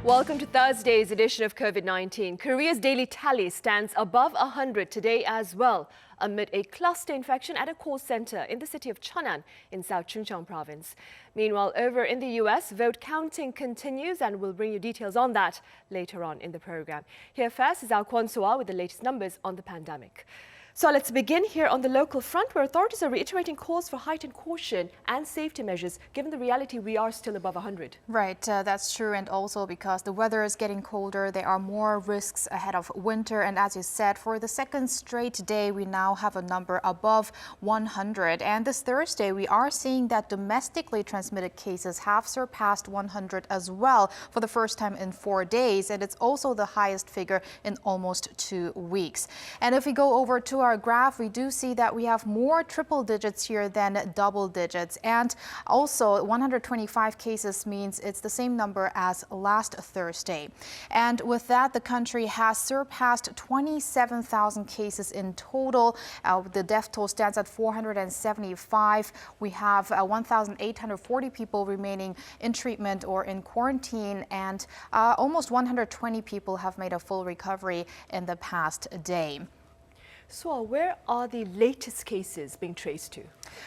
Welcome to Thursday's edition of COVID-19. Korea's daily tally stands above 100 today as well, amid a cluster infection at a call center in the city of Cheonan in South Chungcheong province. Meanwhile, over in the U.S., vote counting continues, and we'll bring you details on that later on in the program. Here first is our Kwon So-ah with the latest numbers on the pandemic. So let's begin here on the local front, where authorities are reiterating calls for heightened caution and safety measures, given the reality we are still above 100. Right, that's true. And also because the weather is getting colder, there are more risks ahead of winter. And as you said, for the second straight day, we now have a number above 100. And this Thursday, we are seeing that domestically transmitted cases have surpassed 100 as well for the first time in 4 days. And it's also the highest figure in almost 2 weeks. And if we go over to our graph, we do see that we have more triple digits here than double digits. And also 125 cases means it's the same number as last Thursday. And with that, the country has surpassed 27,000 cases in total. The death toll stands at 475. We have 1,840 people remaining in treatment or in quarantine, and almost 120 people have made a full recovery in the past day. So where are the latest cases being traced to?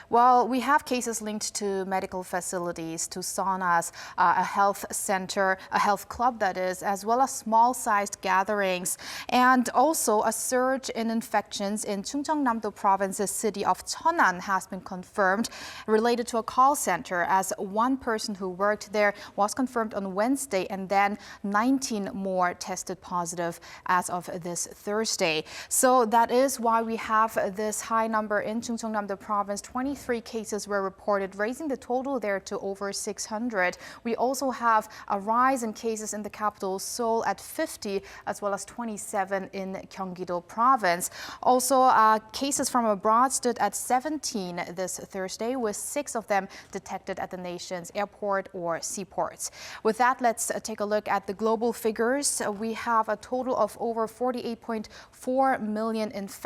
Well, we have cases linked to medical facilities, to saunas, a health center, a health club that is, as well as small-sized gatherings, and also a surge in infections in Chungcheongnam-do Province's city of Cheonan has been confirmed related to a call center, as one person who worked there was confirmed on Wednesday, and then 19 more tested positive as of this Thursday. So that is why we have this high number in Chungcheongnam-do Province. 23 cases were reported, raising the total there to over 600. We also have a rise in cases in the capital, Seoul, at 50, as well as 27 in Gyeonggi-do Province. Also, cases from abroad stood at 17 this Thursday, with 6 of them detected at the nation's airport or seaports. With that, let's take a look at the global figures. We have a total of over 48.4 million infections,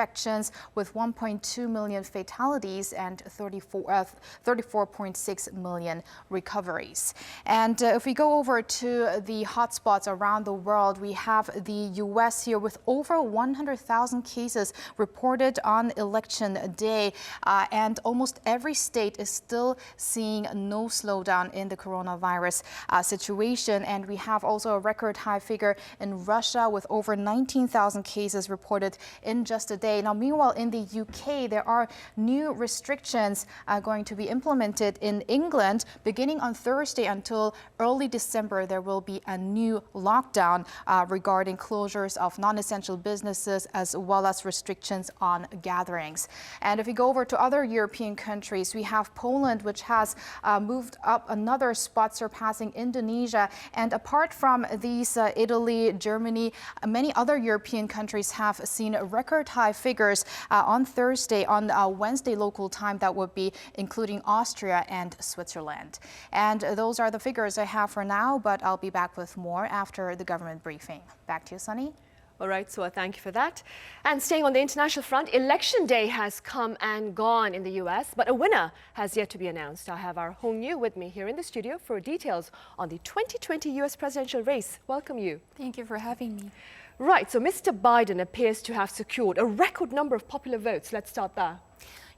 with 1.2 million fatalities and 34.6 million recoveries. And if we go over to the hotspots around the world, we have the U.S. here with over 100,000 cases reported on election day. And almost every state is still seeing no slowdown in the coronavirus situation. And we have also a record high figure in Russia with over 19,000 cases reported in just a day. Now, meanwhile, in the UK, there are new restrictions going to be implemented in England. Beginning on Thursday until early December, there will be a new lockdown regarding closures of non-essential businesses, as well as restrictions on gatherings. And if we go over to other European countries, we have Poland, which has moved up another spot, surpassing Indonesia. And apart from these, Italy, Germany, many other European countries have seen record high figures on Thursday. On Wednesday local time, that would be including Austria and Switzerland. And those are the figures I have for now, but I'll be back with more after the government briefing. Back to you, Sunny. All right, so thank you for that. And staying on the international front, Election Day has come and gone in the U.S., but a winner has yet to be announced. I have our Hong Yu with me here in the studio for details on the 2020 U.S. presidential race. Welcome you. Thank you for having me. Right, so Mr. Biden appears to have secured a record number of popular votes. Let's start there.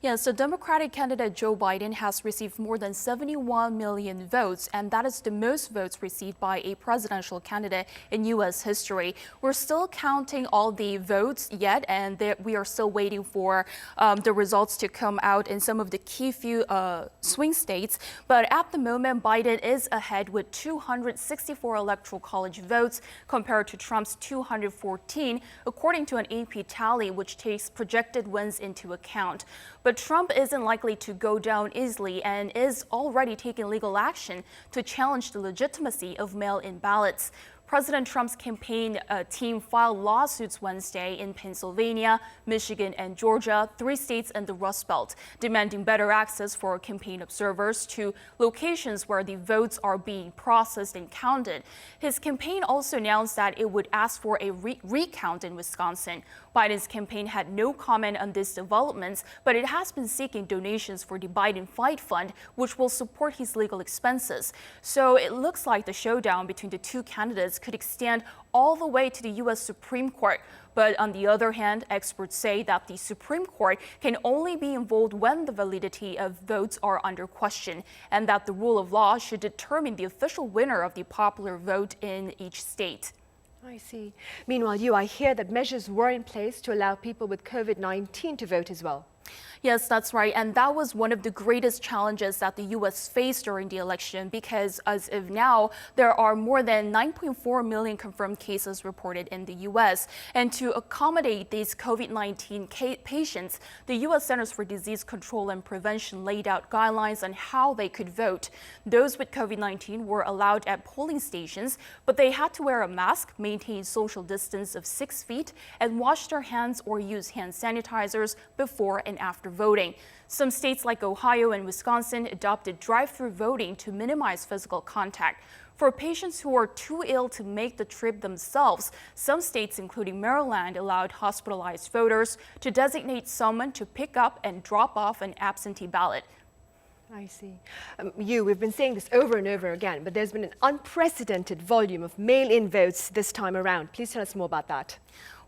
Yes, so Democratic candidate Joe Biden has received more than 71 million votes, and that is the most votes received by a presidential candidate in U.S. history. We're still counting all the votes yet, and we are still waiting for the results to come out in some of the key few swing states. But at the moment, Biden is ahead with 264 electoral college votes compared to Trump's 214, according to an AP tally, which takes projected wins into account. But Trump isn't likely to go down easily and is already taking legal action to challenge the legitimacy of mail-in ballots. President Trump's campaign team filed lawsuits Wednesday in Pennsylvania, Michigan, and Georgia, 3 states in the Rust Belt, demanding better access for campaign observers to locations where the votes are being processed and counted. His campaign also announced that it would ask for a recount in Wisconsin. Biden's campaign had no comment on these developments, but it has been seeking donations for the Biden Fight Fund, which will support his legal expenses. So it looks like the showdown between the two candidates candidates could extend all the way to the U.S. Supreme Court. But on the other hand, experts say that the Supreme Court can only be involved when the validity of votes are under question, and that the rule of law should determine the official winner of the popular vote in each state. I see. Meanwhile, I hear that measures were in place to allow people with COVID-19 to vote as well. Yes, that's right. And that was one of the greatest challenges that the U.S. faced during the election, because as of now, there are more than 9.4 million confirmed cases reported in the U.S. And to accommodate these COVID-19 patients, the U.S. Centers for Disease Control and Prevention laid out guidelines on how they could vote. Those with COVID-19 were allowed at polling stations, but they had to wear a mask, maintain social distance of 6 feet, and wash their hands or use hand sanitizers before and after voting. Some states like Ohio and Wisconsin adopted drive-through voting to minimize physical contact. For patients who are too ill to make the trip themselves, some states, including Maryland, allowed hospitalized voters to designate someone to pick up and drop off an absentee ballot. I see. We've been saying this over and over again, but there's been an unprecedented volume of mail-in votes this time around. Please tell us more about that.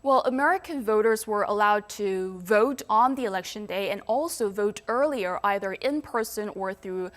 Well, American voters were allowed to vote on the election day and also vote earlier, either in person or through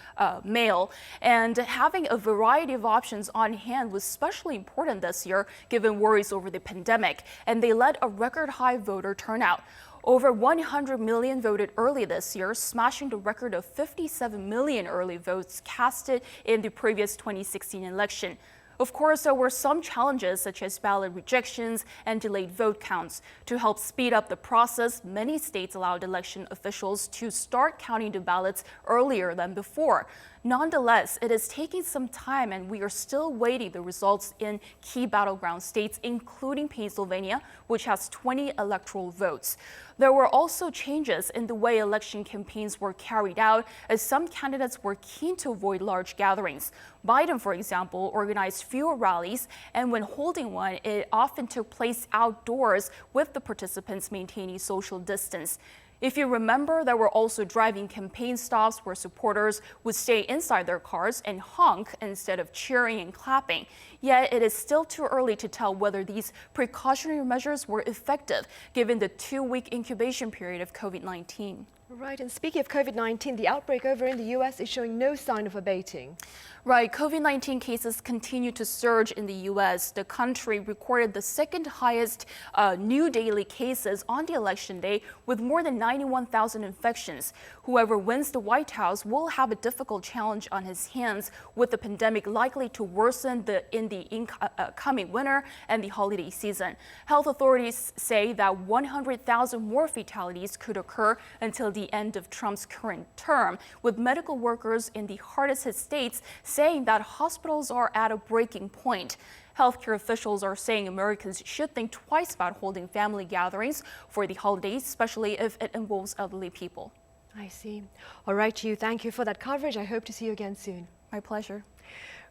mail. And having a variety of options on hand was especially important this year, given worries over the pandemic. And they led a record high voter turnout. Over 100 million voted early this year, smashing the record of 57 million early votes casted in the previous 2016 election. Of course, there were some challenges, such as ballot rejections and delayed vote counts. To help speed up the process, many states allowed election officials to start counting the ballots earlier than before. Nonetheless, it is taking some time, and we are still waiting the results in key battleground states, including Pennsylvania, which has 20 electoral votes. There were also changes in the way election campaigns were carried out, as some candidates were keen to avoid large gatherings. Biden, for example, organized fewer rallies, and when holding one, it often took place outdoors, with the participants maintaining social distance. If you remember, there were also driving campaign stops where supporters would stay inside their cars and honk instead of cheering and clapping. Yet it is still too early to tell whether these precautionary measures were effective, given the 2-week incubation period of COVID-19. Right, and speaking of COVID-19, the outbreak over in the U.S. is showing no sign of abating. Right, COVID-19 cases continue to surge in the U.S. The country recorded the second highest new daily cases on the election day, with more than 91,000 infections. Whoever wins the White House will have a difficult challenge on his hands, with the pandemic likely to worsen in the coming winter and the holiday season. Health authorities say that 100,000 more fatalities could occur until the end of Trump's current term, with medical workers in the hardest hit states saying that hospitals are at a breaking point. Healthcare officials are saying Americans should think twice about holding family gatherings for the holidays, especially if it involves elderly people. I see. All right, thank you for that coverage. I hope to see you again soon. My pleasure.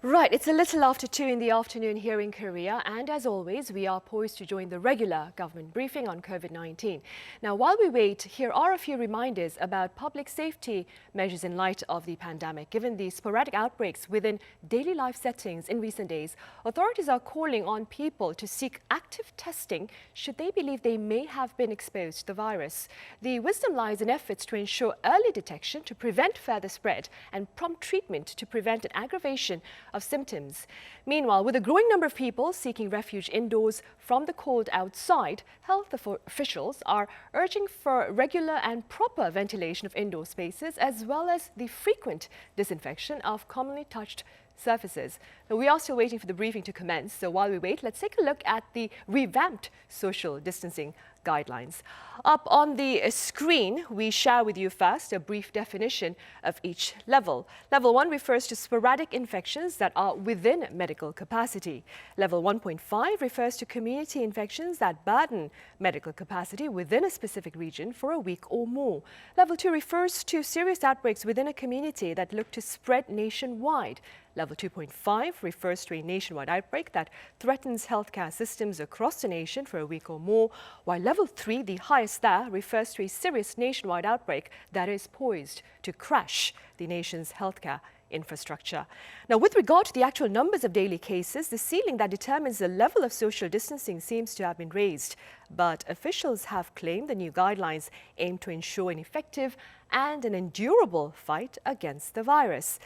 Right, it's a little after 2 in the afternoon here in Korea, and as always, we are poised to join the regular government briefing on COVID-19. Now, while we wait, here are a few reminders about public safety measures in light of the pandemic. Given the sporadic outbreaks within daily life settings in recent days, authorities are calling on people to seek active testing should they believe they may have been exposed to the virus. The wisdom lies in efforts to ensure early detection to prevent further spread and prompt treatment to prevent an aggravation of symptoms. Meanwhile, with a growing number of people seeking refuge indoors from the cold outside, health officials are urging for regular and proper ventilation of indoor spaces, as well as the frequent disinfection of commonly touched surfaces. Now, we are still waiting for the briefing to commence, so while we wait, let's take a look at the revamped social distancing guidelines. Up on the screen, we share with you first a brief definition of each level. Level 1 refers to sporadic infections that are within medical capacity. Level 1.5 refers to community infections that burden medical capacity within a specific region for a week or more. Level 2 refers to serious outbreaks within a community that look to spread nationwide. Level 2.5 refers to a nationwide outbreak that threatens healthcare systems across the nation for a week or more, while level 3, the highest there, refers to a serious nationwide outbreak that is poised to crash the nation's healthcare infrastructure. Now, with regard to the actual numbers of daily cases, the ceiling that determines the level of social distancing seems to have been raised. But officials have claimed the new guidelines aim to ensure an effective and an endurable fight against the virus.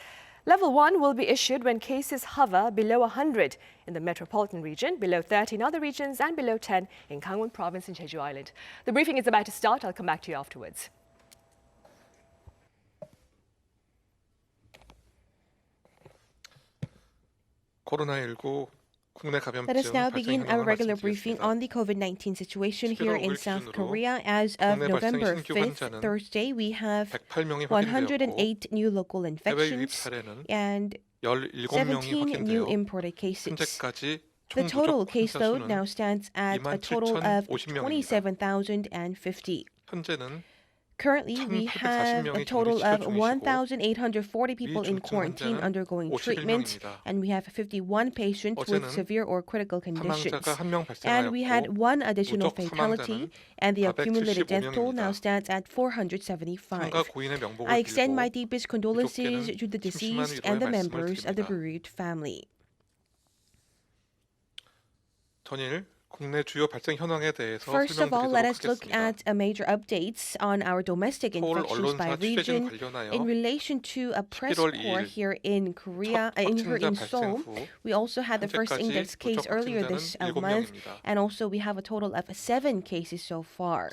Level 1 will be issued when cases hover below 100 in the metropolitan region, below 30 in other regions, and below 10 in Gangwon province and Jeju Island. The briefing is about to start. I'll come back to you afterwards. Let us now begin our regular briefing on the COVID-19 situation here in South Korea. As of November 5th, Thursday, we have 108 new local infections and 17 new imported cases. The total caseload now stands at a total of 27,050. Currently, we have a total of 1,840 people in quarantine undergoing treatment, and we have 51 patients with severe or critical conditions. And we had one additional fatality, and the accumulated death toll now stands at 475. I extend my deepest condolences to the deceased and the members of the bereaved family. First of all, let us look at major updates on our domestic infections by region. In relation to a press corps here in Korea, here in Seoul, we also had the first index case earlier this month, and also we have a total of 7 cases so far.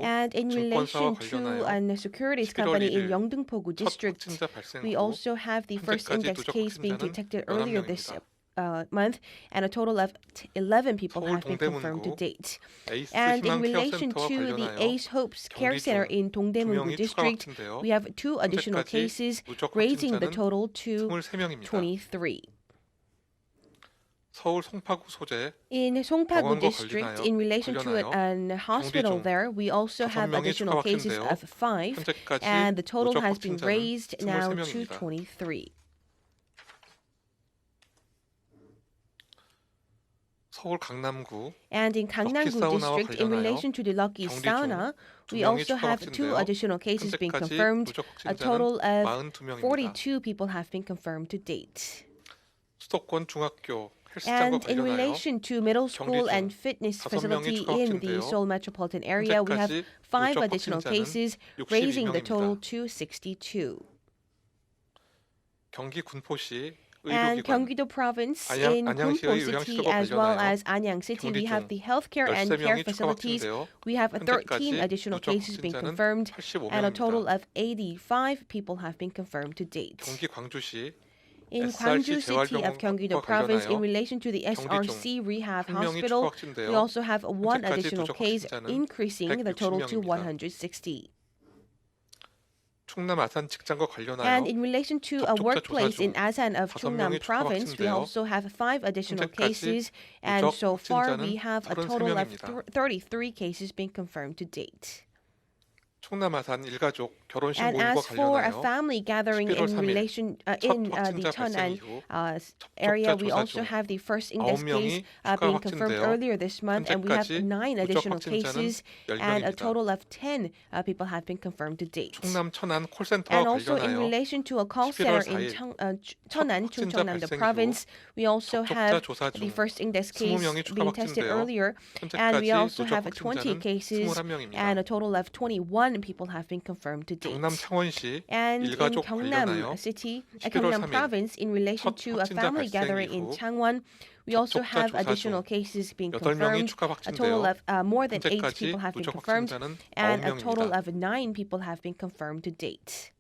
And in relation to a securities company in Yeongdeung-pogu district, we also have the first index case being detected earlier this month, and a total of 11 people have been confirmed to date. And in relation to the Ace Hopes Care Center in Dongdaemun district, we have 2 additional cases, raising the total to 23. In Songpagu district, in relation to a hospital there, we also have additional cases of 5, and the total has been raised now to 23. And in Gangnam-gu district, in relation to the Lucky Sauna, we also have 2 additional cases being confirmed. A total of 42 people have been confirmed to date. And in relation to middle school and fitness facility in the Seoul metropolitan area, we have 5 additional cases, raising the total to 62. And Gyeonggi-do province in Gumpo city as well as Anyang city, we have the healthcare and care facilities. We have 13 additional cases being confirmed, and a total of 85 people have been confirmed to date. In Gwangju city of Gyeonggi-do province, in relation to the SRC Rehab Hospital, we also have 1 additional case, increasing the total to 160. And in relation to a workplace in Asan of Chungnam province, we also have 5 additional cases, and so far we have a total of 33 cases being confirmed to date. And as for a family gathering in relation in the Cheonan area, we also have the first index case being confirmed earlier this month, and we have 9 additional cases, and a total of 10 people have been confirmed to date. And also in relation to a call center in Cheonan, Chungcheongnam, the province, we also have the first index case being tested earlier, and we also have 20 cases, and a total of 21 people have been confirmed to date. And in Gyeongnam city, Gyeongnam province, in relation to a family gathering in Changwon, we also have additional cases being confirmed. A total of more than 8 people have been confirmed, and a total of 9 people have been confirmed to date.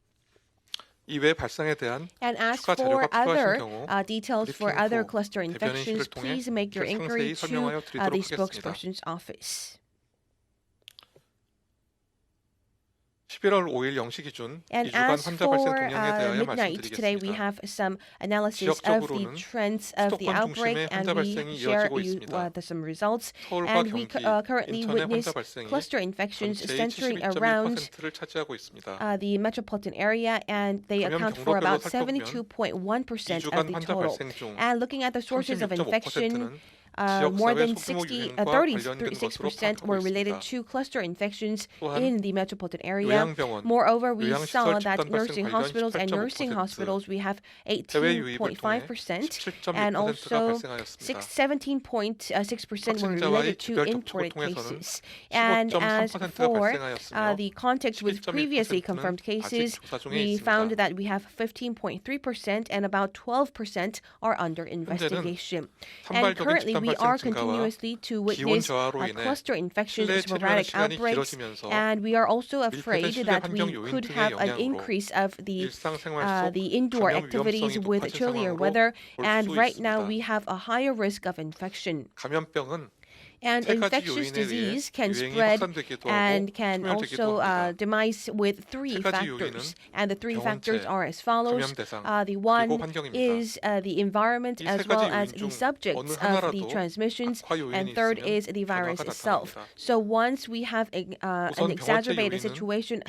And as for other details for other cluster infections, please make your inquiry to the spokesperson's office. And as for midnight today, we have some analysis of the trends of the outbreak, and we share you some results. And we currently witness cluster infections centering around the metropolitan area, and they account for about 72.1% of the total. And looking at the sources of infection, more than 36% were related to cluster infections in the metropolitan area. Moreover, we saw that nursing hospitals and nursing hospitals, we have 18.5%, and also 17.6% were related to imported cases. And as for the context with previously confirmed cases, we found that we have 15.3% and about 12% are under investigation. And currently, we are continuously to witness cluster infections and sporadic outbreaks, and we are also afraid that we could have an increase of the indoor activities with chillier weather, and right now we have a higher risk of infection. And infectious disease can spread and can also demise with three factors. And the three factors are as follows. The one is the environment as well as the subjects of the transmissions. And third is the virus itself. So once we have an exacerbated situation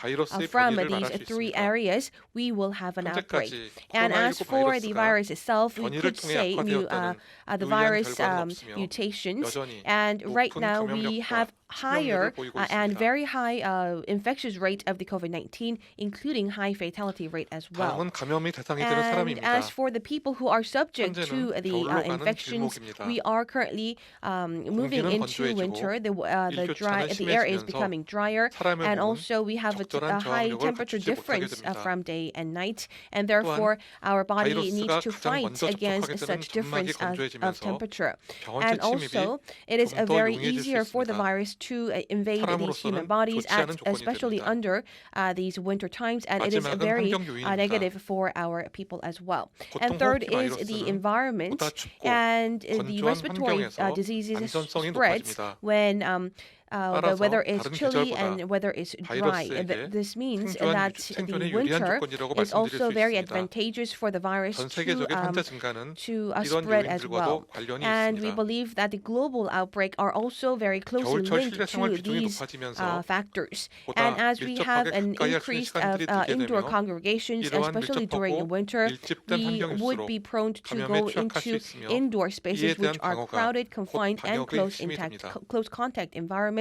from these three areas, we will have an outbreak. And as for the virus itself, we could say the virus mutations. And right now, we have higher and very high infectious rate of the COVID-19, including high fatality rate as well. And as for the people who are subject to the infections, we are currently moving into winter. The air is becoming drier, and also we have a high temperature difference from day and night, and therefore our body needs to fight against such difference of temperature. And also, it is very easier for the virus to invade these human bodies, especially under these winter times, and it is very negative for our people as well. And third is the environment, and the respiratory diseases spreads when the weather is chilly and weather is dry. This means that the winter is also very advantageous for the virus to spread as well. And we believe that the global outbreak are also very closely linked to these factors. And as we have an increase of indoor congregations, especially during the winter, we would be prone to go into indoor spaces which are crowded, confined, and close contact environment.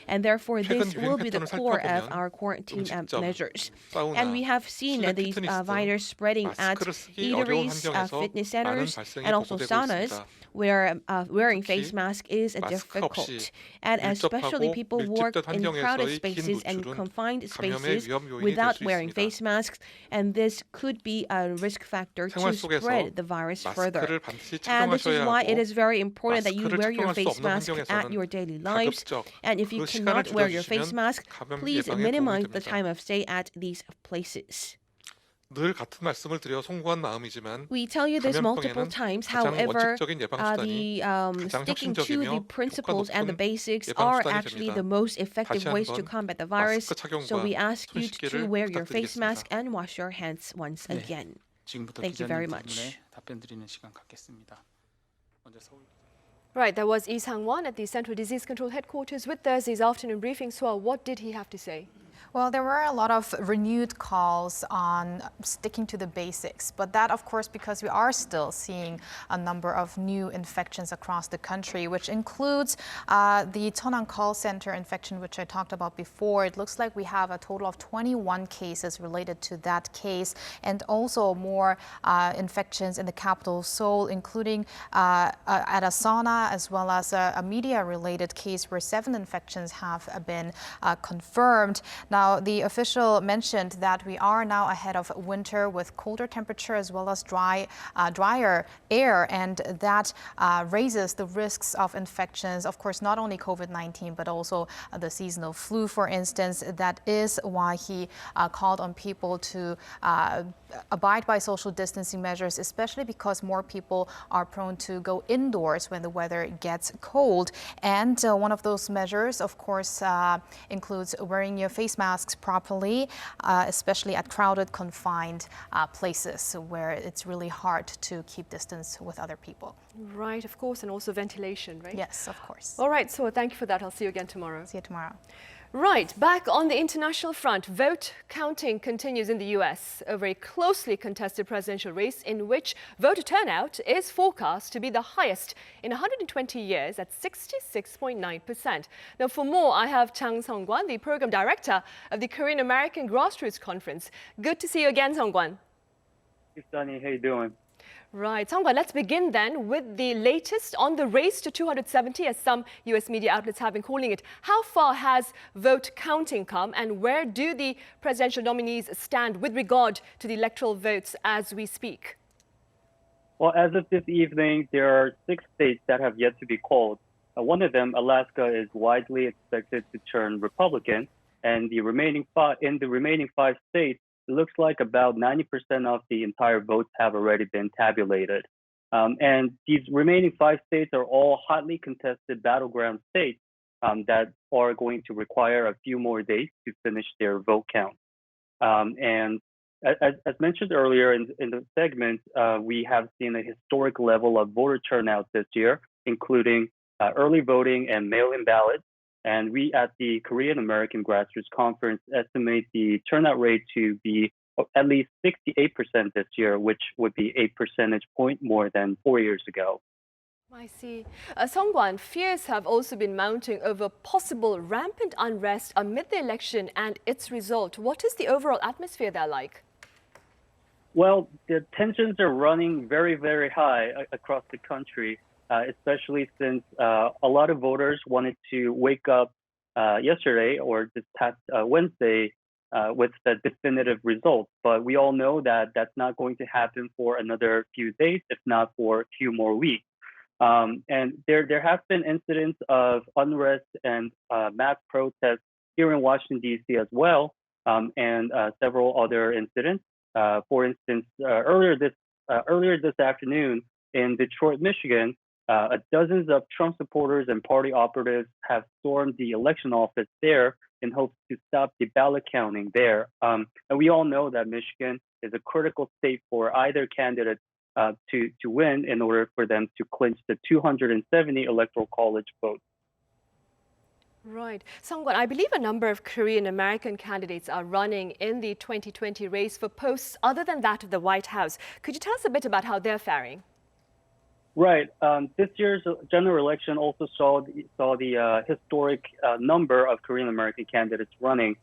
And therefore, this will be the core of our quarantine measures. And we have seen these virus spreading at eateries, fitness centers, and also saunas, where wearing face mask is difficult. And especially people work in crowded spaces and confined spaces without wearing face masks, and this could be a risk factor to spread the virus further. And this is why it is very important that you wear your face mask at your daily lives. And if you cannot wear your face mask, please minimize the time of stay at these places. 늘 같은 말씀을 드려 송구한 마음이지만 We tell you this multiple times. However, sticking to the principles and the basics are actually the most effective ways to combat the virus. So we ask you to wear your face mask and wash your hands once again. Thank you very much. 답변 드리는 시간 갖겠습니다. 먼저 서울. Right, that was Lee Sang-won at the Central Disease Control Headquarters with Thursday's afternoon briefing. So what did he have to say? Well, there were a lot of renewed calls on sticking to the basics, but that, of course, because we are still seeing a number of new infections across the country, which includes the Turnout call center infection, which I talked about before. It looks like we have a total of 21 cases related to that case, and also more infections in the capital Seoul, including at a sauna, as well as a media-related case where 7 infections have been confirmed. Now, the official mentioned that we are now ahead of winter with colder temperature as well as drier air, and that raises the risks of infections. Of course, not only COVID-19, but also the seasonal flu, for instance. That is why he called on people to abide by social distancing measures, especially because more people are prone to go indoors when the weather gets cold. And one of those measures, of course, includes wearing your face masks properly, especially at crowded, confined places where it's really hard to keep distance with other people. Right, of course, and also ventilation, right? Yes, of course. All right, so thank you for that. I'll see you again tomorrow. See you tomorrow. Right, back on the international front, vote counting continues in the U.S. over a closely contested presidential race in which voter turnout is forecast to be the highest in 120 years at 66.9%. Now, for more, I have Chang Song-kwan, the program director of the Korean American Grassroots Conference. Good to see you again, Song-kwan. Hey, Sunny, how you doing? Right, Song-kwan, let's begin then with the latest on the race to 270, as some U.S. media outlets have been calling it. How far has vote counting come, and where do the presidential nominees stand with regard to the electoral votes as we speak? Well, as of this evening, there are 6 states that have yet to be called. One of them, Alaska, is widely expected to turn Republican, and the remaining 5 states, it looks like about 90% of the entire votes have already been tabulated. And these remaining 5 states are all hotly contested battleground states that are going to require a few more days to finish their vote count. And as mentioned earlier in the segment, we have seen a historic level of voter turnout this year, including early voting and mail-in ballots. And we at the Korean American Grassroots Conference estimate the turnout rate to be at least 68% this year, which would be a percentage point more than 4 years ago. I see. Song-kwan, fears have also been mounting over possible rampant unrest amid the election and its result. What is the overall atmosphere there like? Well, the tensions are running very, very high across the country. Especially since a lot of voters wanted to wake up yesterday or this past Wednesday with the definitive results. But we all know that that's not going to happen for another few days, if not for a few more weeks. And there have been incidents of unrest and mass protests here in Washington, D.C. as well, and several other incidents. For instance, earlier this afternoon in Detroit, Michigan, dozens of Trump supporters and party operatives have stormed the election office there in hopes to stop the ballot counting there. And we all know that Michigan is a critical state for either candidate to win in order for them to clinch the 270 electoral college votes. Right. Song-kwan, I believe a number of Korean American candidates are running in the 2020 race for posts other than that of the White House. Could you tell us a bit about how they're faring? Right. This year's general election also saw the historic number of Korean American candidates running.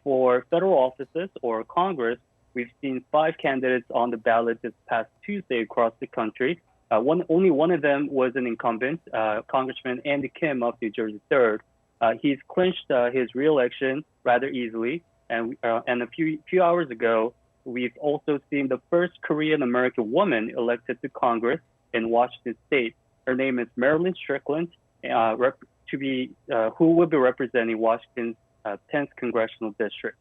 For federal offices or Congress, we've seen 5 candidates on the ballot this past Tuesday across the country. Only one of them was an incumbent, Congressman Andy Kim of New Jersey 3rd. He's clinched his re-election rather easily, and a few hours ago, we've also seen the first Korean American woman elected to Congress in Washington State. Her name is Marilyn Strickland, who will be representing Washington's 10th congressional district.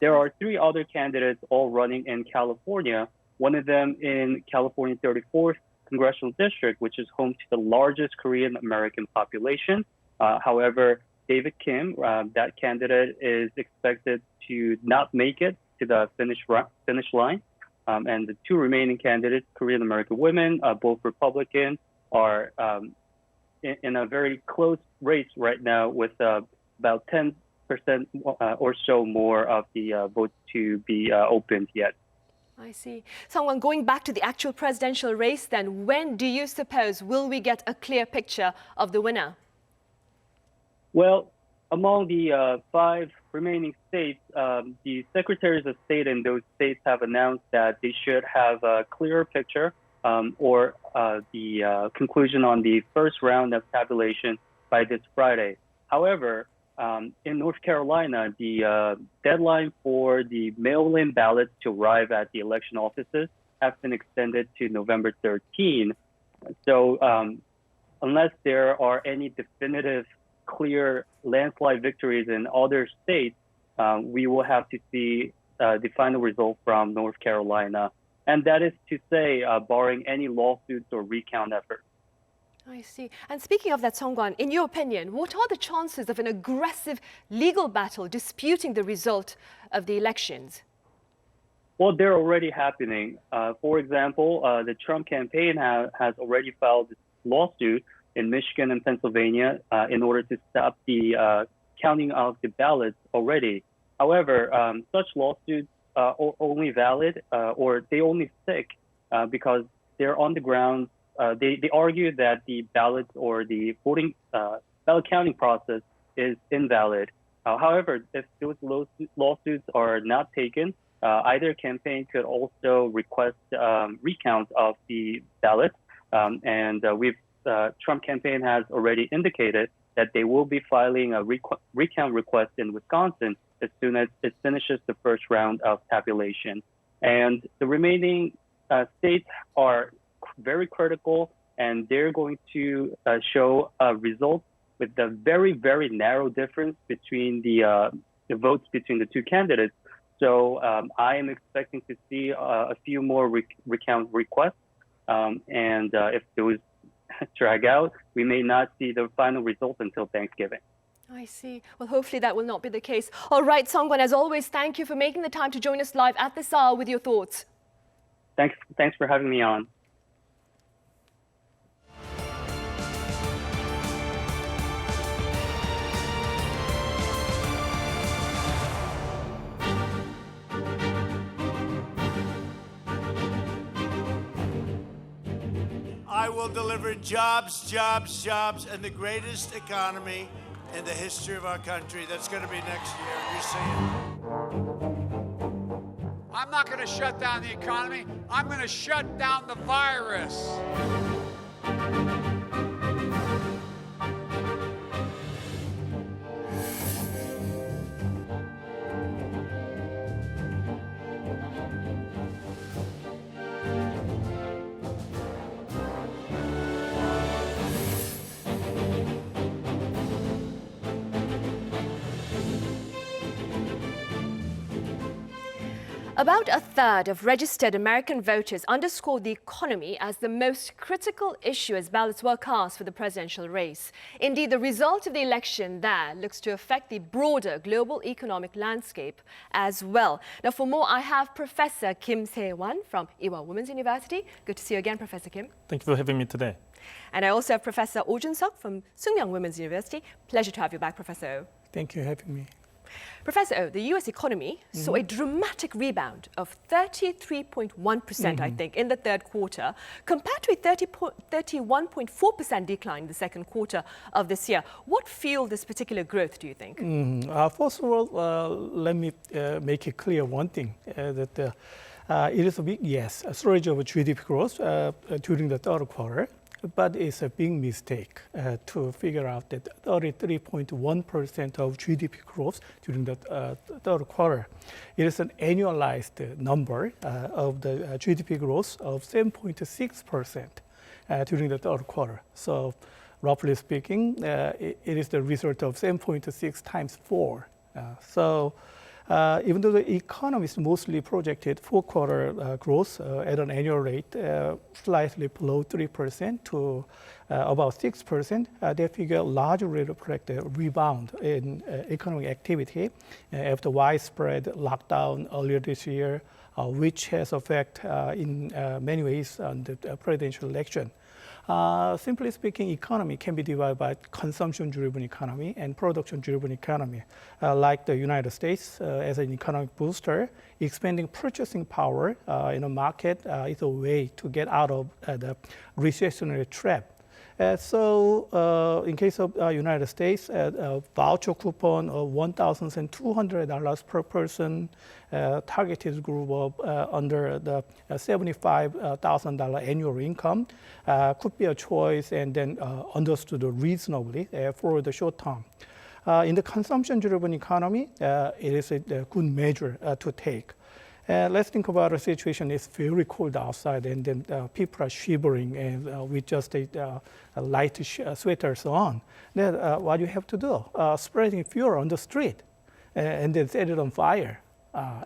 There are 3 other candidates all running in California, one of them in California 34th congressional district, which is home to the largest Korean American population. However, David Kim, that candidate, is expected to not make it to the finish line. And the 2 remaining candidates, Korean American women, both Republican, are in a very close race right now with about 10% or so more of the votes to be opened yet. I see. Song-kwan, going back to the actual presidential race then, when do you suppose will we get a clear picture of the winner? Well, among the 5 remaining states, the secretaries of state in those states have announced that they should have a clearer picture or the conclusion on the first round of tabulation by this Friday. However, in North Carolina, the deadline for the mail-in ballots to arrive at the election offices has been extended to November 13. So unless there are any definitive clear landslide victories in other states, we will have to see the final result from North Carolina. And that is to say, barring any lawsuits or recount efforts. I see. And speaking of that, Song-kwan, in your opinion, what are the chances of an aggressive legal battle disputing the result of the elections? Well, they're already happening. For example, the Trump campaign has already filed a lawsuit in Michigan and Pennsylvania in order to stop the counting of the ballots already. However, such lawsuits are only valid or they only stick because they're on the ground. They argue that the ballots or the voting ballot counting process is invalid. However, if those lawsuits are not taken, either campaign could also request recount of the ballots. Trump campaign has already indicated that they will be filing a recount request in Wisconsin as soon as it finishes the first round of tabulation. And the remaining states are very critical, and they're going to show results with the very, very narrow difference between the votes between the two candidates. So I am expecting to see a few more recount requests. If those drag out, we may not see the final result until Thanksgiving. I see. Well, hopefully that will not be the case. All right, Songwan, as always, thank you for making the time to join us live at this hour with your thoughts. Thanks for having me on. I will deliver jobs, jobs, jobs, and the greatest economy in the history of our country. That's going to be next year. You see it. I'm not going to shut down the economy. I'm going to shut down the virus. About a third of registered American voters underscored the economy as the most critical issue as ballots were cast for the presidential race. Indeed, the result of the election there looks to affect the broader global economic landscape as well. Now, for more, I have Professor Kim Se-wan from Ewha Women's University. Good to see you again, Professor Kim. Thank you for having me today. And I also have Professor Oh Jun-seok from Sookmyung Women's University. Pleasure to have you back, Professor Oh. Thank you for having me. Professor Oh, the U.S. economy saw a dramatic rebound of 33.1%, I think, in the third quarter, compared to a 31.4% decline in the second quarter of this year. What fueled this particular growth, do you think? First of all, let me make it clear one thing, that it is a big, yes, a surge of GDP growth during the third quarter. But it's a big mistake to figure out that 33.1% of GDP growth during the third quarter. It is an annualized number of the GDP growth of 7.6% during the third quarter. So roughly speaking, it is the result of 7.6 times 4. Even though the economy is mostly projected fourth quarter growth at an annual rate slightly below 3% to about 6%, that figure largely reflect a rebound in economic activity after widespread lockdown earlier this year, which has effect in many ways on the presidential election. Simply speaking, economy can be divided by consumption-driven economy and production-driven economy. Like the United States, as an economic booster, expanding purchasing power in a market is a way to get out of the recessionary trap. In case of United States, a voucher coupon of $1,200 per person, targeted group of under the $75,000 annual income could be a choice and then understood reasonably for the short term. In the consumption-driven economy, it is a good measure to take. Let's think about a situation. It's very cold outside, and then people are shivering and with just a light sweaters on. Then what you have to do? Spreading fuel on the street and then set it on fire.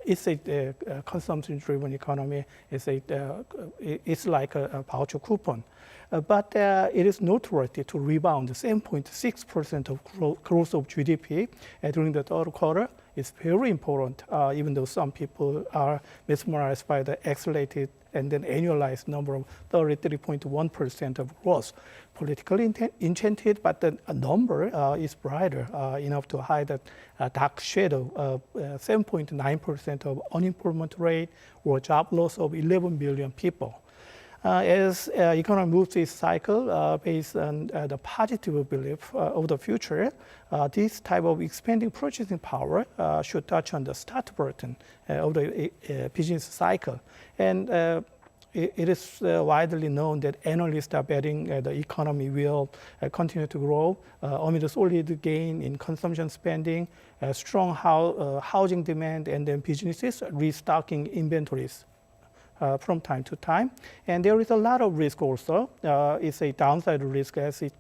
It's a consumption-driven economy. It's like a voucher coupon. But it is noteworthy to rebound. 7.6% of growth of GDP during the third quarter is very important, even though some people are mesmerized by the accelerated and then annualized number of 33.1% of growth. Politically enchanted, but the number is brighter enough to hide a dark shadow of 7.9% of unemployment rate or job loss of 11 million people. As economy moves its cycle based on the positive belief of the future, this type of expanding purchasing power should touch on the start button of the business cycle. And it is widely known that analysts are betting the economy will continue to grow amid a solid gain in consumption spending, strong housing demand, and then businesses restocking inventories from time to time. And there is a lot of risk also. It's a downside risk as it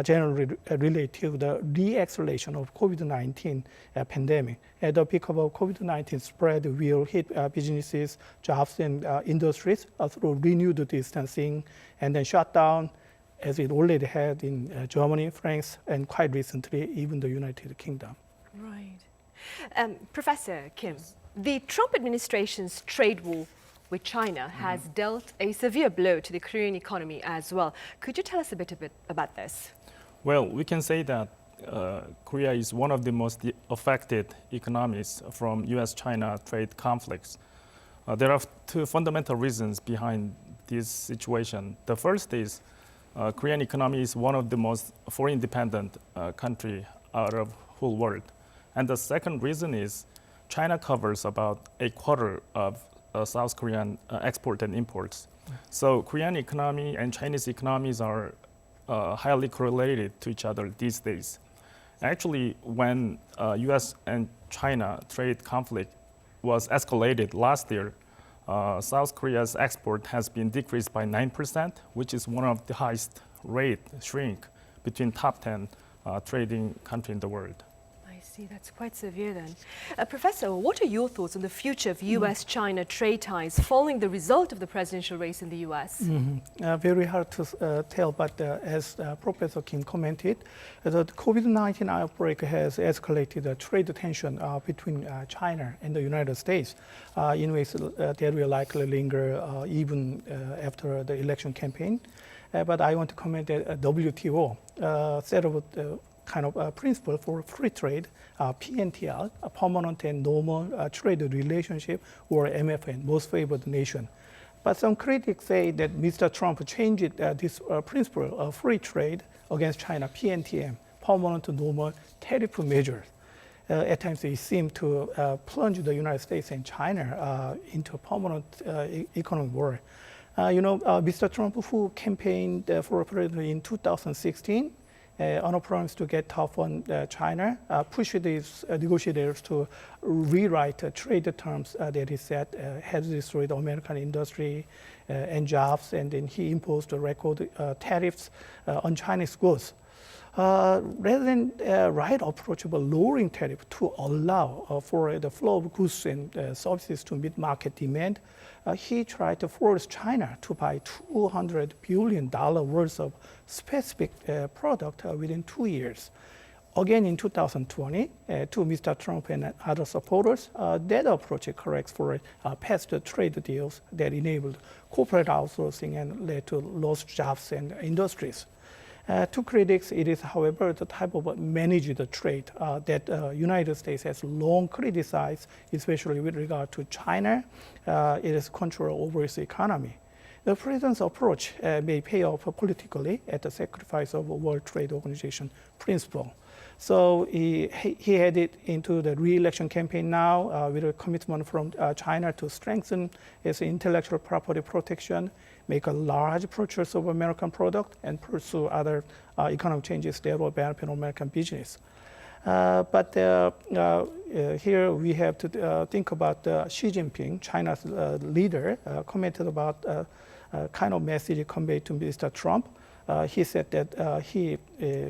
generally related to the re-acceleration of COVID-19 pandemic. At the peak of COVID-19 spread will hit businesses, jobs, and industries through renewed distancing and then shutdown, as it already had in Germany, France, and quite recently, even the United Kingdom. Right. Professor Kim, the Trump administration's trade war with China has dealt a severe blow to the Korean economy as well. Could you tell us a bit about this? Well, we can say that Korea is one of the most affected economies from US-China trade conflicts. There are two fundamental reasons behind this situation. The first is Korean economy is one of the most foreign-dependent country out of whole world. And the second reason is China covers about a quarter of South Korean export and imports. So Korean economy and Chinese economies are highly correlated to each other these days. Actually, when US and China trade conflict was escalated last year, South Korea's export has been decreased by 9%, which is one of the highest rate shrink between top 10 trading countries in the world. I see, that's quite severe then. Professor, what are your thoughts on the future of US-China trade ties following the result of the presidential race in the US? Very hard to tell, but as Professor Kim commented, the COVID-19 outbreak has escalated trade tension between China and the United States in ways that will likely linger even after the election campaign. But I want to comment that WTO set up kind of a principle for free trade, PNTR, a permanent and normal trade relationship, or MFN, most favored nation. But some critics say that Mr. Trump changed this principle of free trade against China, PNTM, permanent normal tariff measures. At times, it seemed to plunge the United States and China into a permanent economic war. Mr. Trump, who campaigned for president in 2016, on a promise to get tough on China, pushed these negotiators to rewrite trade terms that he said had destroyed American industry and jobs, and then he imposed record tariffs on Chinese goods. Rather than right approach of lowering tariff to allow for the flow of goods and services to meet market demand, he tried to force China to buy $200 billion worth of specific product within 2 years. Again, in 2020, to Mr. Trump and other supporters, that approach corrects for past trade deals that enabled corporate outsourcing and led to lost jobs and industries. To critics, it is, however, the type of managed trade that United States has long criticized, especially with regard to China. It is control over its economy. The president's approach may pay off politically at the sacrifice of World Trade Organization principle. So he headed into the re-election campaign now with a commitment from China to strengthen its intellectual property protection, make a large purchase of American product, and pursue other economic changes that will benefit American business. But here we have to think about Xi Jinping, China's leader, commented about kind of message conveyed to Mr. Trump. He said that he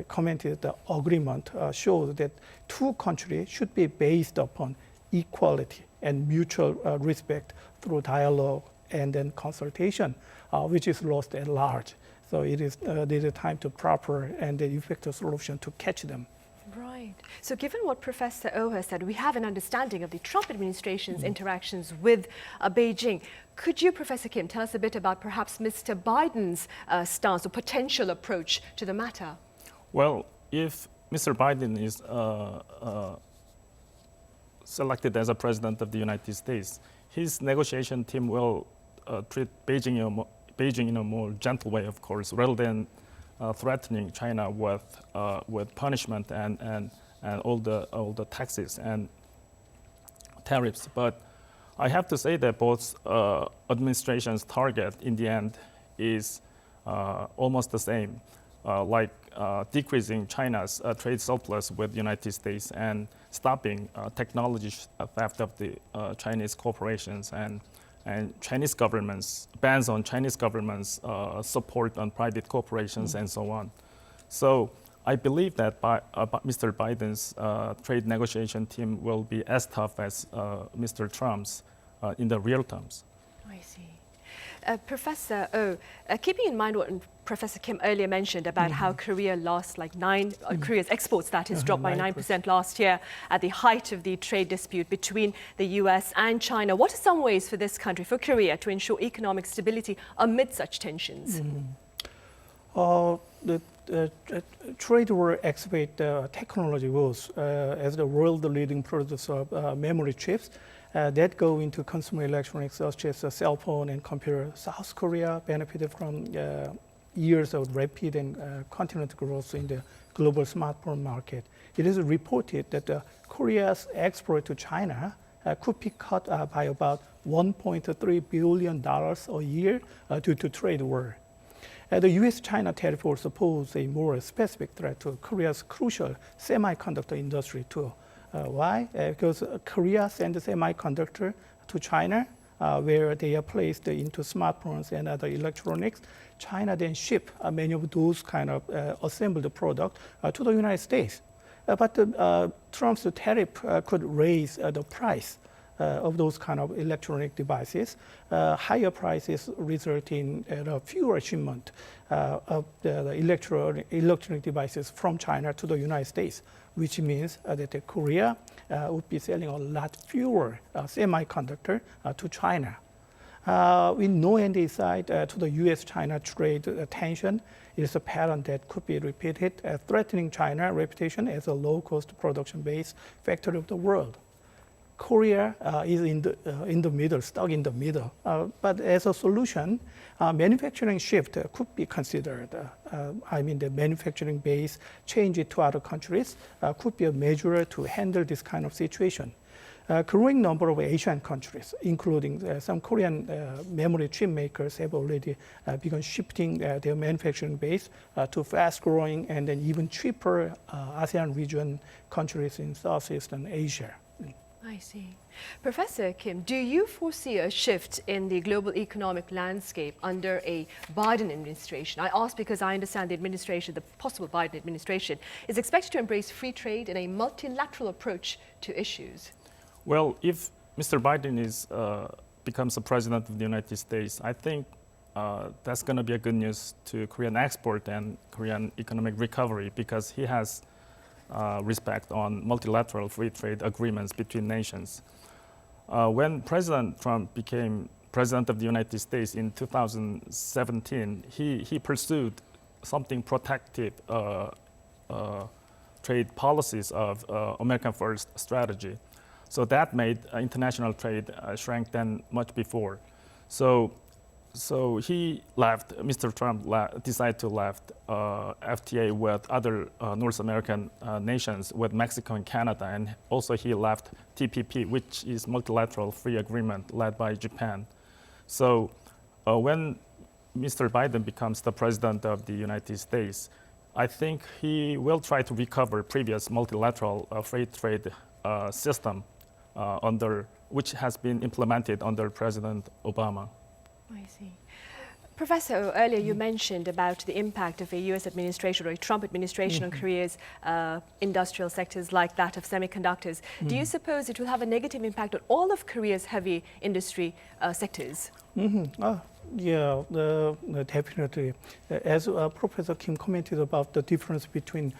commented the agreement shows that two countries should be based upon equality and mutual respect through dialogue and then consultation, which is lost at large. So it is there's a time to proper and the effective solution to catch them. Right. Right. So given what Professor Oh has said, we have an understanding of the Trump administration's interactions with Beijing. Could you, Professor Kim, tell us a bit about perhaps Mr. Biden's stance or potential approach to the matter? Well, if Mr. Biden is selected as a president of the United States, his negotiation team will treat Beijing in a more gentle way, of course, rather than threatening China with punishment and all the taxes and tariffs. But I have to say that both administrations' target in the end is almost the same, like decreasing China's trade surplus with the United States and stopping technology theft of the Chinese corporations and Chinese governments, bans on Chinese governments' support on private corporations and so on. So I believe that Mr. Biden's trade negotiation team will be as tough as Mr. Trump's in the real terms. I see. Professor Oh, keeping in mind what Professor Kim earlier mentioned about how Korea lost like Korea's exports, that is, dropped by 9% last year at the height of the trade dispute between the US and China. What are some ways for this country, for Korea, to ensure economic stability amid such tensions? The trade war activate technology was as the world leading producer of memory chips that go into consumer electronics such as a cell phone and computer. South Korea benefited from years of rapid and continued growth in the global smartphone market. It is reported that Korea's export to China could be cut by about $1.3 billion a year due to trade war. The U.S.-China tariff also pose a more specific threat to Korea's crucial semiconductor industry too. Why? Because Korea sends semiconductor to China, where they are placed into smartphones and other electronics. China then ship many of those kind of assembled product to the United States. But Trump's tariff could raise the price of those kind of electronic devices. Higher prices result in fewer shipment of the electronic devices from China to the United States, which means that Korea would be selling a lot fewer semiconductor to China. With no end in sight to the U.S.-China trade tension, it is a pattern that could be repeated, threatening China's reputation as a low-cost production-based factory of the world. Korea is in the middle, stuck in the middle. But as a solution, manufacturing shift could be considered. The manufacturing base change it to other countries could be a measure to handle this kind of situation. A growing number of Asian countries, including some Korean memory chip makers, have already begun shifting their manufacturing base to fast-growing and then even cheaper ASEAN region countries in Southeastern Asia. I see. Professor Kim, do you foresee a shift in the global economic landscape under a Biden administration? I ask because I understand the administration, the possible Biden administration, is expected to embrace free trade and a multilateral approach to issues. Well, if Mr. Biden becomes the president of the United States, I think that's going to be a good news to Korean export and Korean economic recovery, because he has respect on multilateral free trade agreements between nations. When President Trump became president of the United States in 2017, he pursued something protective trade policies of American First strategy. So that made international trade shrink than much before. So he left, Mr. Trump decided to left FTA with other North American nations, with Mexico and Canada, and also he left TPP, which is multilateral free agreement led by Japan. So when Mr. Biden becomes the president of the United States, I think he will try to recover previous multilateral free trade system which has been implemented under President Obama. I see. Professor, earlier you mentioned about the impact of a U.S. administration or a Trump administration on Korea's industrial sectors like that of semiconductors. Do you suppose it will have a negative impact on all of Korea's heavy industry sectors? Yeah, definitely. As Professor Kim commented about the difference between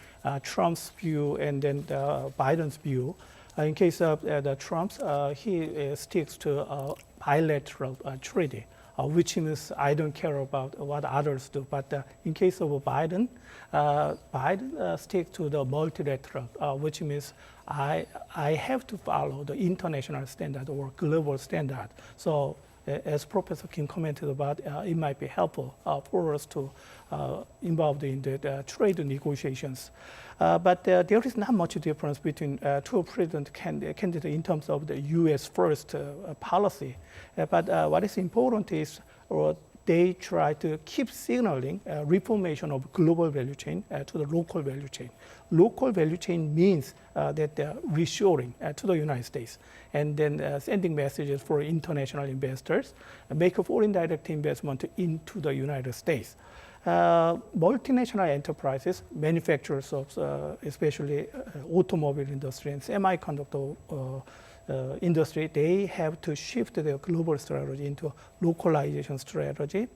Trump's view and then Biden's view, in case of the Trump's, he sticks to bilateral treaty, which means I don't care about what others do. But in case of Biden, Biden sticks to the multilateral, which means I have to follow the international standard or global standard. So as Professor Kim commented about, it might be helpful for us to involved in the trade negotiations. But there is not much difference between two president candidates in terms of the U.S. first policy. But what is important is they try to keep signaling reformation of global value chain to the local value chain. Local value chain means that they're reshoring to the United States and then sending messages for international investors, make a foreign direct investment into the United States. Multinational enterprises, manufacturers of especially automobile industry and semiconductor industry, they have to shift their global strategy into localization strategy.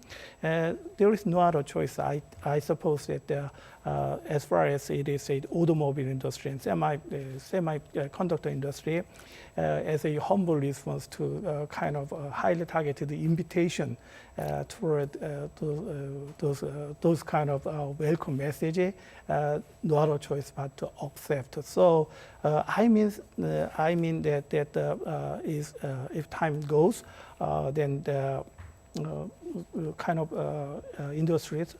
There is no other choice. I suppose that as far as it is the automobile industry and semiconductor industry, as a humble response to kind of highly targeted invitation toward those kind of welcome messages, no other choice but to accept. So I mean that is if time goes, then the kind of industries.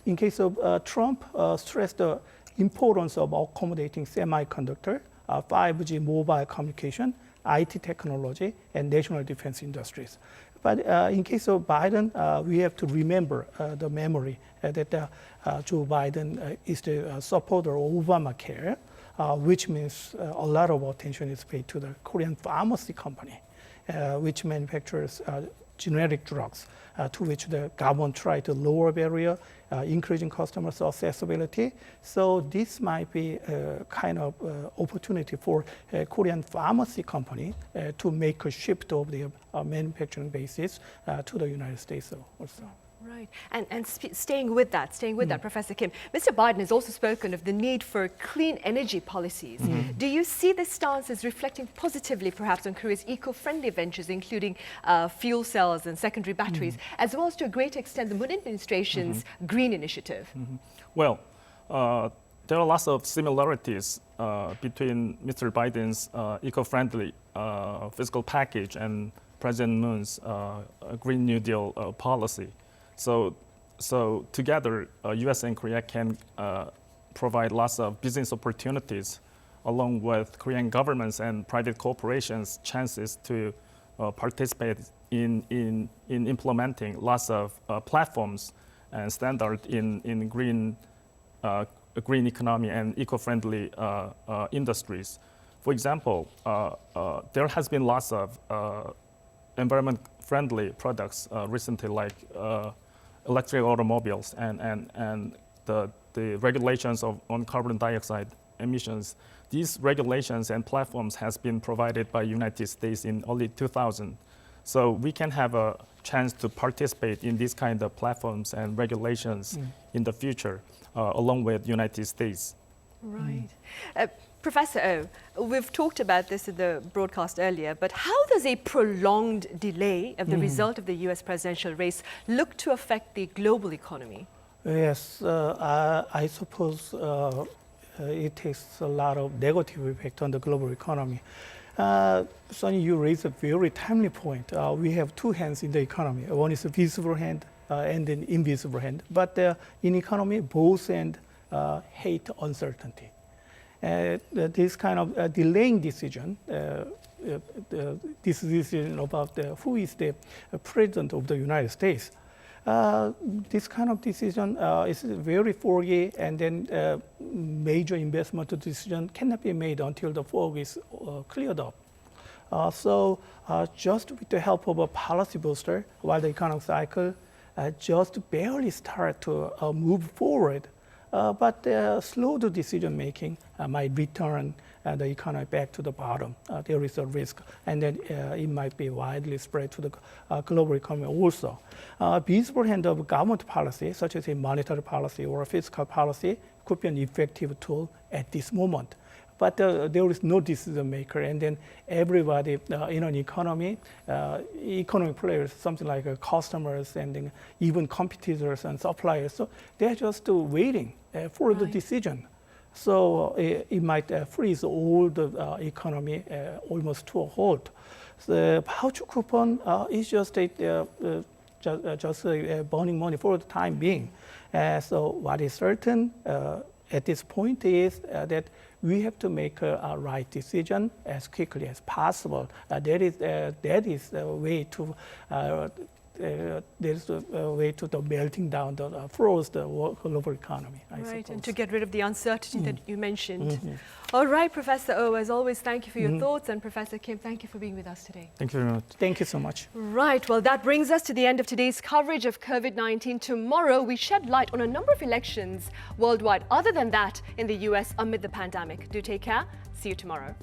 In case of Trump, stressed the importance of accommodating semiconductor, 5G mobile communication, IT technology, and national defense industries. But in case of Biden, we have to remember the memory that Joe Biden is the supporter of Obamacare, which means a lot of attention is paid to the Korean pharmacy company, which manufactures generic drugs, to which the government tried to lower barrier, increasing customers' accessibility. So this might be a kind of opportunity for a Korean pharmacy company to make a shift of their manufacturing bases to the United States also. Right. And staying with that, Professor Kim, Mr. Biden has also spoken of the need for clean energy policies. Do you see this stance as reflecting positively, perhaps, on Korea's eco-friendly ventures, including fuel cells and secondary batteries, as well as to a great extent the Moon administration's green initiative? Well, there are lots of similarities between Mr. Biden's eco-friendly fiscal package and President Moon's Green New Deal policy. So together, U.S. and Korea can provide lots of business opportunities, along with Korean governments and private corporations chances to participate in implementing lots of platforms and standards in green economy and eco-friendly industries. For example, there has been lots of environment-friendly products recently, like electric automobiles and the regulations on carbon dioxide emissions. These regulations and platforms has been provided by United States in early 2000. So we can have a chance to participate in these kind of platforms and regulations in the future, along with United States. Right. Professor O, we've talked about this in the broadcast earlier, but how does a prolonged delay of the result of the U.S. presidential race look to affect the global economy? Yes, I suppose it takes a lot of negative effect on the global economy. Sonny, you raised a very timely point. We have two hands in the economy. One is a visible hand and an invisible hand. But in economy, both hands hate uncertainty. This kind of delaying decision, this decision about who is the president of the United States, this kind of decision is very foggy, and then major investment decision cannot be made until the fog is cleared up. So just with the help of a policy booster, while the economic cycle just barely start to move forward, but slow the decision making might return the economy back to the bottom. There is a risk, and then it might be widely spread to the global economy also. Visible hand of government policy, such as a monetary policy or a fiscal policy, could be an effective tool at this moment. But there is no decision maker, and then everybody in an economy, economic players, something like customers and then even competitors and suppliers, so they're just waiting for the decision. So it might freeze all the economy almost to a halt. The voucher coupon is just a burning money for the time being. So what is certain at this point is that we have to make a right decision as quickly as possible. That is the way to there's a way to the melting down, froze the global economy. Right, and to get rid of the uncertainty that you mentioned. All right, Professor Oh, as always, thank you for your thoughts, and Professor Kim, thank you for being with us today. Thank you very much. Thank you so much. Right, well, that brings us to the end of today's coverage of COVID-19. Tomorrow, we shed light on a number of elections worldwide, other than that in the US amid the pandemic. Do take care. See you tomorrow.